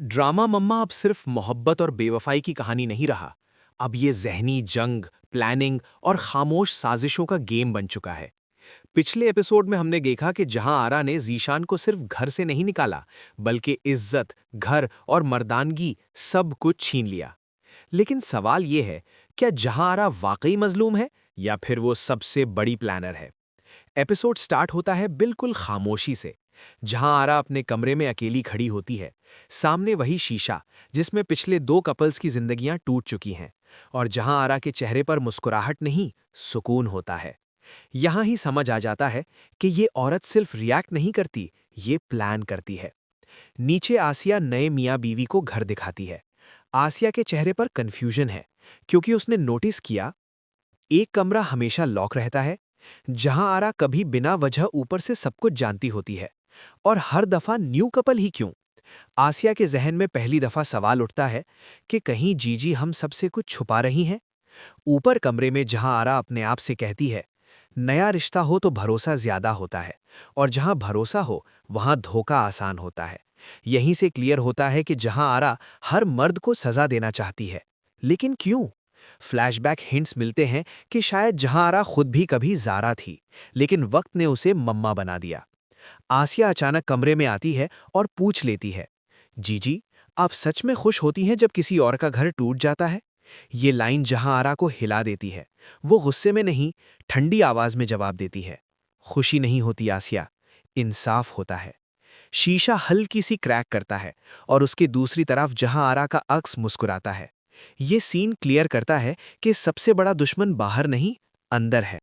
Drama मम्मा अब सिर्फ मोहब्बत और बेवफाई की कहानी नहीं रहा। अब ये ज़हनी जंग, प्लानिंग और खामोश साजिशों का गेम बन चुका है। पिछले एपिसोड में हमने देखा कि जहां आरा ने जीशान को सिर्फ घर से नहीं निकाला, बल्कि इज्जत, घर और मर्दानगी सब कुछ छीन लिया। लेकिन सवाल ये है, क्या जहां आरा वाकई मजलूम है या फिर वो सबसे बड़ी प्लानर है? एपिसोड स्टार्ट होता है बिल्कुल खामोशी से। जहां आरा अपने कमरे में अकेली खड़ी होती है, सामने वही शीशा जिसमें पिछले 2 कपल्स की जिंदगियां टूट चुकी हैं, और जहां आरा के चेहरे पर मुस्कुराहट नहीं, सुकून होता है। यहां ही समझ आ जाता है कि ये औरत सिर्फ रिएक्ट नहीं करती, ये प्लान करती है। नीचे आसिया नए मियाँ बीवी को घर दिखाती है। आसिया के चेहरे पर कंफ्यूजन है, क्योंकि उसने नोटिस किया एक कमरा हमेशा लॉक रहता है, जहां आरा कभी बिना वजह ऊपर से सब कुछ जानती होती है, और हर दफा न्यू कपल ही क्यों? आसिया के जहन में पहली दफा सवाल उठता है कि कहीं जीजी हम सबसे कुछ छुपा रही हैं। ऊपर कमरे में जहां आरा अपने आप से कहती है, नया रिश्ता हो तो भरोसा ज्यादा होता है, और जहां भरोसा हो वहां धोखा आसान होता है। यहीं से क्लियर होता है कि जहां आरा हर मर्द को सजा देना चाहती है, लेकिन क्यों? फ्लैशबैक हिंट्स मिलते हैं कि शायद जहां आरा खुद भी कभी जारा थी, लेकिन वक्त ने उसे मम्मा बना दिया। आसिया अचानक कमरे में आती है और पूछ लेती है, जीजी, आप सच में खुश होती हैं जब किसी और का घर टूट जाता है? ये लाइन जहां आरा को हिला देती है। वो गुस्से में नहीं, ठंडी आवाज में जवाब देती है, खुशी नहीं होती आसिया, इंसाफ होता है। शीशा हल्की सी क्रैक करता है, और उसकी दूसरी तरफ जहां आरा का अक्स मुस्कुराता है। ये सीन क्लियर करता है कि सबसे बड़ा दुश्मन बाहर नहीं, अंदर है।